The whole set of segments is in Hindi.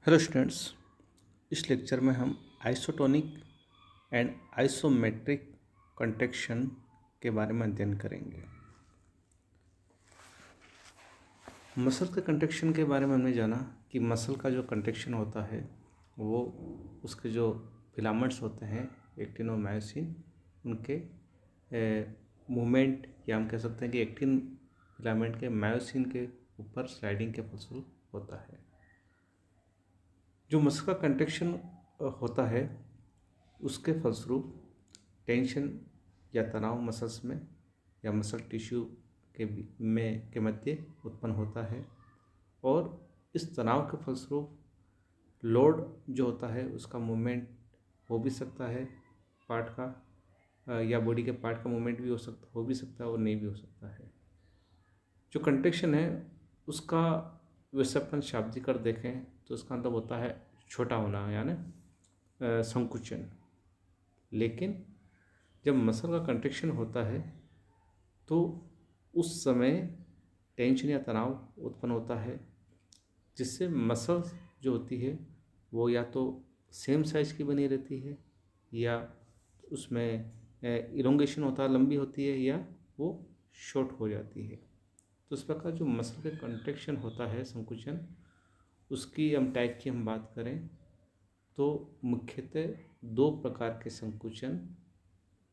Hello students. इस लेक्चर में हम आइसोटोनिक एंड आइसोमेट्रिक कंट्रैक्शन के बारे में अध्ययन करेंगे। मसल के कंट्रैक्शन के बारे में हमने जाना कि मसल का जो कंट्रैक्शन होता है वो उसके जो फिलामेंट्स होते हैं एक्टिन और मायोसिन उनके मूवमेंट, या हम कह सकते हैं कि एक्टिन फिलामेंट के मायोसिन के ऊपर स्लाइडिंग के फलस्वरूप होता है। जो मसल का कंट्रैक्शन होता है उसके फलस्वरूप टेंशन या तनाव मसल्स में या मसल टिश्यू के मध्य उत्पन्न होता है, और इस तनाव के फलस्वरूप लोड जो होता है उसका मूवमेंट हो भी सकता है पार्ट का, या बॉडी के पार्ट का मूवमेंट भी हो भी सकता है और नहीं भी हो सकता है। जो कंट्रैक्शन है उसका वैसे अपन शाब्दिक अर्थ देखें तो उसका मतलब होता है छोटा होना, यानी संकुचन। लेकिन जब मसल का कंट्रैक्शन होता है तो उस समय टेंशन या तनाव उत्पन्न होता है, जिससे मसल जो होती है वो या तो सेम साइज की बनी रहती है, या उसमें इलोंगेशन होता है, लंबी होती है, या वो शॉर्ट हो जाती है। तो इस प्रकार जो मसल का कंट्रैक्शन होता है, संकुचन, उसकी हम टाइप की हम बात करें तो मुख्यतः दो प्रकार के संकुचन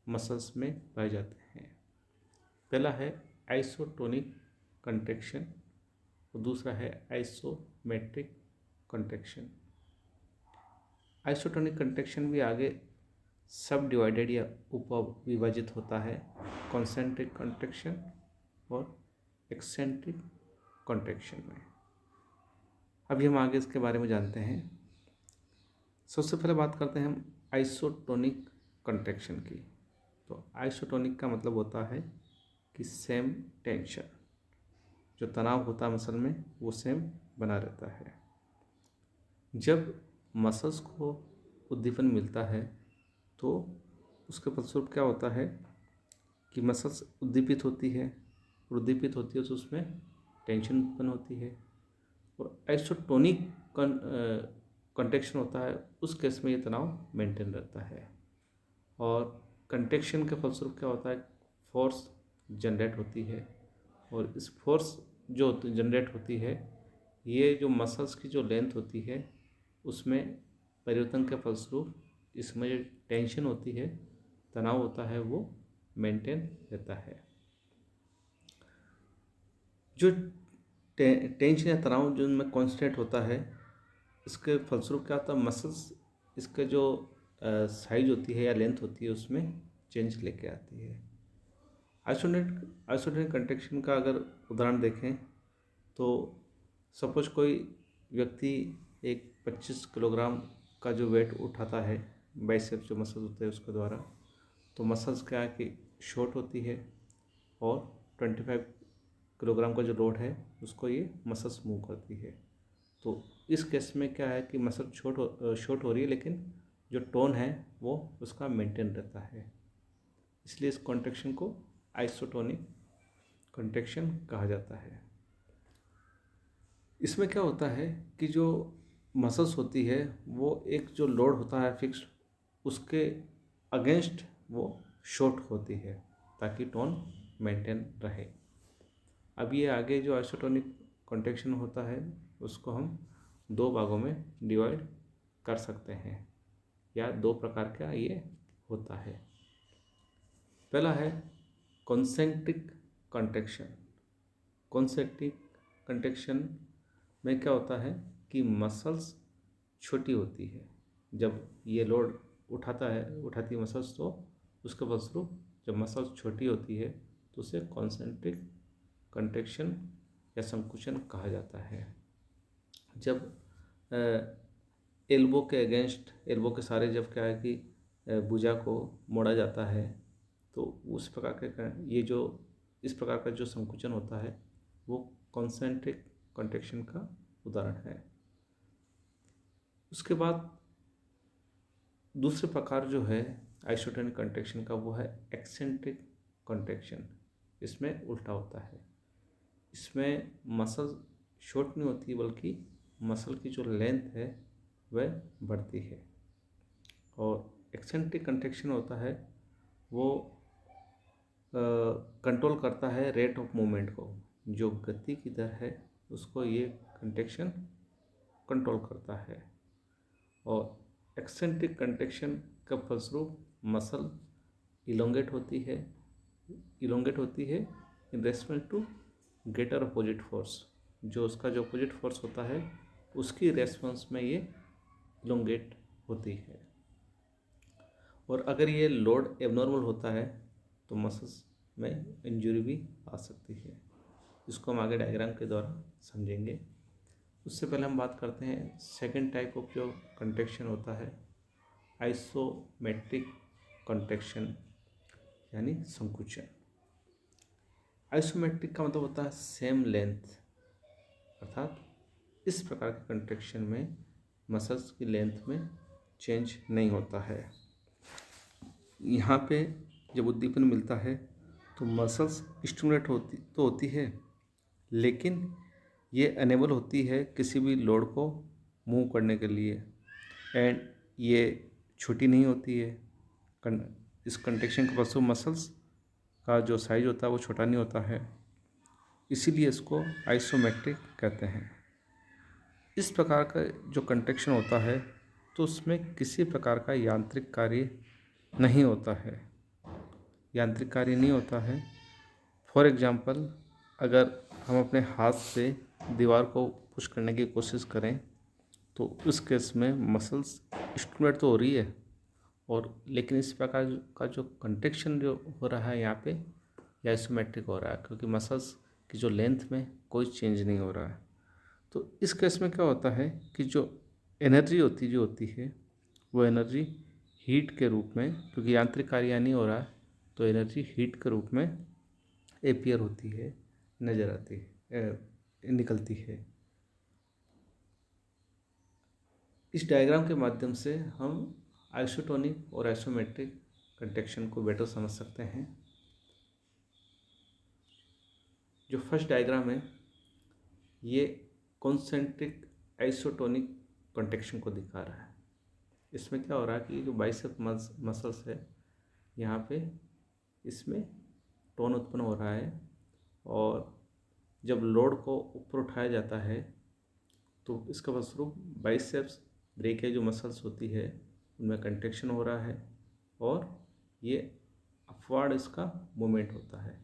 मसल्स में पाए जाते हैं। पहला है आइसोटोनिक कंट्रैक्शन और दूसरा है आइसोमेट्रिक कंट्रैक्शन। आइसोटोनिक कंट्रैक्शन भी आगे सब डिवाइडेड या उप विभाजित होता है कॉन्सेंट्रिक कंट्रैक्शन और एक्सेंट्रिक कंट्रैक्शन में। अभी हम आगे इसके बारे में जानते हैं। सबसे पहले बात करते हैं हम आइसोटोनिक कंट्रैक्शन की। तो आइसोटोनिक का मतलब होता है कि सेम टेंशन, जो तनाव होता है मसल में वो सेम बना रहता है। जब मसल्स को उद्दीपन मिलता है तो उसके फलस्वरूप क्या होता है कि मसल्स उद्दीपित होती है, और उद्दीपित होती है तो उसमें टेंशन उत्पन्न होती है। और आइसोटोनिक कंट्रैक्शन होता है उस केस में ये तनाव मेंटेन रहता है, और कंट्रैक्शन के फलस्वरूप क्या होता है, फोर्स जनरेट होती है, और इस फोर्स जो जनरेट होती है ये जो मसल्स की जो लेंथ होती है उसमें परिवर्तन के फलस्वरूप इसमें जो टेंशन होती है, तनाव होता है, वो मेंटेन रहता है। जो टेंशन या तनाव जो इनमें कॉन्स्टेंट होता है, इसके फलस्वरूप क्या होता है, मसल्स इसके जो साइज होती है या लेंथ होती है उसमें चेंज लेके आती है। आइसोटोनिक कंट्रैक्शन का अगर उदाहरण देखें तो सपोज कोई व्यक्ति एक 25 किलोग्राम का जो वेट उठाता है बाइसेप्स जो मसल्स होते हैं उसके द्वारा, तो मसल्स क्या है कि शॉर्ट होती है, और 25 किलोग्राम का जो लोड है उसको ये मसल्स मूव करती है। तो इस केस में क्या है कि मसल शॉर्ट हो रही है, लेकिन जो टोन है वो उसका मेंटेन रहता है। इसलिए इस कॉन्ट्रैक्शन को आइसोटोनिक कंट्रैक्शन कहा जाता है। इसमें क्या होता है कि जो मसल्स होती है वो एक जो लोड होता है फिक्स्ड, उसके अगेंस्ट वो शॉर्ट होती है ताकि टोन मेंटेन रहे। अब ये आगे जो आइसोटोनिक कंट्रैक्शन होता है उसको हम दो भागों में डिवाइड कर सकते हैं, या दो प्रकार का ये होता है। पहला है कॉन्सेंट्रिक कंट्रैक्शन। कॉन्सेंट्रिक कंट्रैक्शन में क्या होता है कि मसल्स छोटी होती है। जब ये लोड उठाती है मसल्स, तो उसके फलस्वरूप जब मसल्स छोटी होती है तो उसे कॉन्सेंट्रिक कंट्रैक्शन या संकुचन कहा जाता है। जब एल्बो के अगेंस्ट, एल्बो के सारे जब क्या है कि भुजा को मोड़ा जाता है, तो उस प्रकार का ये जो इस प्रकार का जो संकुचन होता है वो कॉन्सेंट्रिक कंट्रैक्शन का उदाहरण है। उसके बाद दूसरे प्रकार जो है आइसोटोनिक कंट्रैक्शन का वो है एक्सेंट्रिक कंट्रैक्शन। इसमें उल्टा होता है। इसमें मसल शॉर्ट नहीं होती बल्कि मसल की जो लेंथ है वह बढ़ती है। और एक्सेंट्रिक कंट्रैक्शन होता है वो कंट्रोल करता है रेट ऑफ मूवमेंट को, जो गति की दर है उसको ये कंट्रैक्शन कंट्रोल करता है। और एक्सेंट्रिक कंट्रैक्शन का फलस्वरूप मसल इलोंगेट होती है in respect to greater opposite force. जो उसका जो अपोजिट फोर्स होता है उसकी रेस्पॉन्स में ये इलोंगेट होती है। और अगर ये लोड एबनॉर्मल होता है तो मसल्स में इंजरी भी आ सकती है। इसको हम आगे डायग्राम के द्वारा समझेंगे। उससे पहले हम बात करते हैं सेकंड टाइप ऑफ जो कंट्रैक्शन होता है, आइसोमेट्रिक कंट्रैक्शन यानी संकुचन। आइसोमेट्रिक का मतलब होता है सेम लेंथ, अर्थात इस प्रकार के कंट्रैक्शन में मसल्स की लेंथ में चेंज नहीं होता है। यहाँ पे जब उद्दीपन मिलता है तो मसल्स स्टिमुलेट होती है, लेकिन ये अनेबल होती है किसी भी लोड को मूव करने के लिए, एंड ये छोटी नहीं होती है। इस कंट्रैक्शन के पश्चात मसल्स का जो साइज होता है वो छोटा नहीं होता है, इसीलिए इसको आइसोमेट्रिक कहते हैं। इस प्रकार का जो कंट्रैक्शन होता है तो उसमें किसी प्रकार का यांत्रिक कार्य नहीं होता है। फॉर एग्जांपल, अगर हम अपने हाथ से दीवार को पुश करने की कोशिश करें तो उस केस में मसल्स स्टिमुलेट तो हो रही है, और लेकिन इस प्रकार का जो कंट्रैक्शन जो हो रहा है यहाँ पे ये आइसोमेट्रिक हो रहा है, क्योंकि मसल्स की जो लेंथ में कोई चेंज नहीं हो रहा है। तो इस केस में क्या होता है कि जो एनर्जी होती है वो एनर्जी हीट के रूप में, क्योंकि यांत्रिक कार्य नहीं हो रहा है, तो एनर्जी हीट के रूप में एपियर होती है, नज़र आती है, निकलती है। इस डायग्राम के माध्यम से हम आइसोटोनिक और आइसोमेट्रिक कंट्रैक्शन को बेटर समझ सकते हैं। जो फर्स्ट डायग्राम है ये कॉन्सेंट्रिक आइसोटोनिक कंट्रैक्शन को दिखा रहा है। इसमें क्या हो रहा है कि जो बाइसेप मसल्स है यहाँ पे इसमें टोन उत्पन्न हो रहा है, और जब लोड को ऊपर उठाया जाता है तो इसका फलस्वरूप बाइसेप्स ब्रेकिया जो मसल्स होती है उनमें कंट्रैक्शन हो रहा है, और ये अपवार्ड इसका मूवमेंट होता है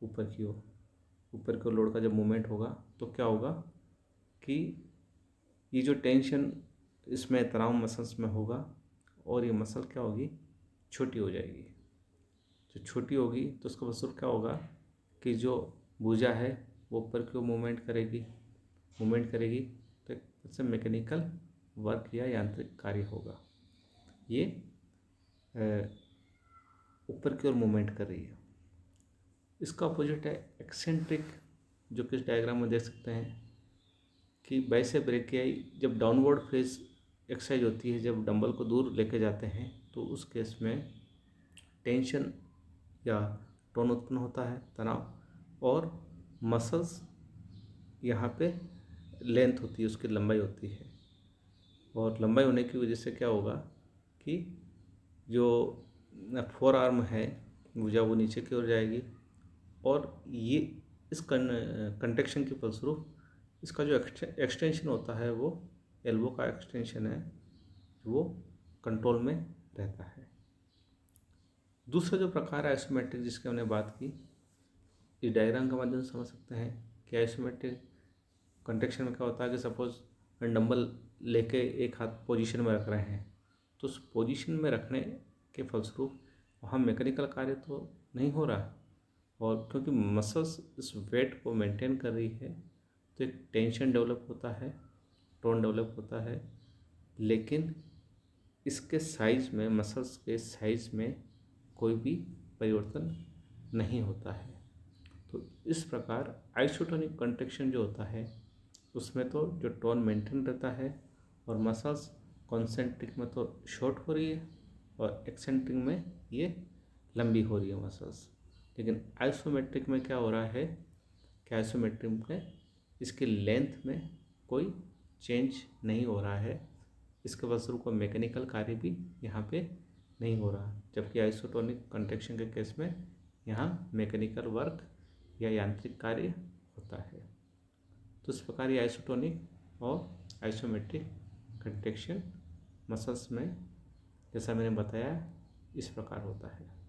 ऊपर की ओर लोड का जब मूवमेंट होगा तो क्या होगा कि ये जो टेंशन इसमें तनाव मसल्स में होगा और ये मसल क्या होगी, छोटी हो जाएगी। जो छोटी होगी तो उसका फलस्वरूप क्या होगा कि जो भुजा है वो ऊपर की ओर मूवमेंट करेगी तो इससे मैकेनिकल वर्क या यांत्रिक कार्य होगा। ये ऊपर की ओर मूवमेंट कर रही है। इसका अपोजिट है एक्सेंट्रिक, जो कि इस डायग्राम में देख सकते हैं कि बाइसेप ब्रेकियाई जब डाउनवर्ड फेस एक्सरसाइज होती है, जब डंबल को दूर लेके जाते हैं तो उस केस में टेंशन या टोन उत्पन्न होता है, तनाव, और मसल्स यहाँ पे लेंथ होती है, उसकी लंबाई होती है, और लंबाई होने की वजह से क्या होगा कि जो फोर आर्म है भुजा वो नीचे की ओर जाएगी, और ये इस कंट्रैक्शन के फलस्वरूप इसका जो एक्सटेंशन होता है वो एल्बो का एक्सटेंशन है, वो कंट्रोल में रहता है। दूसरा जो प्रकार है आइसोमेट्रिक जिसकी हमने बात की, इस डायग्राम के माध्यम से समझ सकते हैं कि आइसोमेट्रिक कंट्रैक्शन में क्या होता है कि सपोज डंबल लेके एक हाथ पोजीशन में रख रहे हैं, तो उस पोजीशन में रखने के फलस्वरूप वहाँ मैकेनिकल कार्य तो नहीं हो रहा है, और क्योंकि मसल्स इस वेट को मेंटेन कर रही है तो एक टेंशन डेवलप होता है, टोन डेवलप होता है, लेकिन इसके साइज में, मसल्स के साइज में कोई भी परिवर्तन नहीं होता है। तो इस प्रकार आइसोटोनिक कंट्रैक्शन जो होता है उसमें तो जो टोन मेंटेन रहता है, और मसल्स कॉन्सेंट्रिक में तो शॉर्ट हो रही है और एक्सेंट्रिक में ये लंबी हो रही है मसल्स। लेकिन आइसोमेट्रिक में क्या हो रहा है कि आइसोमेट्रिक में इसकी लेंथ में कोई चेंज नहीं हो रहा है, इसके फलस्वरूप कोई मैकेनिकल कार्य भी यहाँ पे नहीं हो रहा, जबकि आइसोटोनिक कंट्रैक्शन के केस में यहाँ मैकेनिकल वर्क या यांत्रिक कार्य होता है। तो इस प्रकार ये आइसोटोनिक और आइसोमेट्रिक कंट्रैक्शन मसल्स में, जैसा मैंने बताया, इस प्रकार होता है।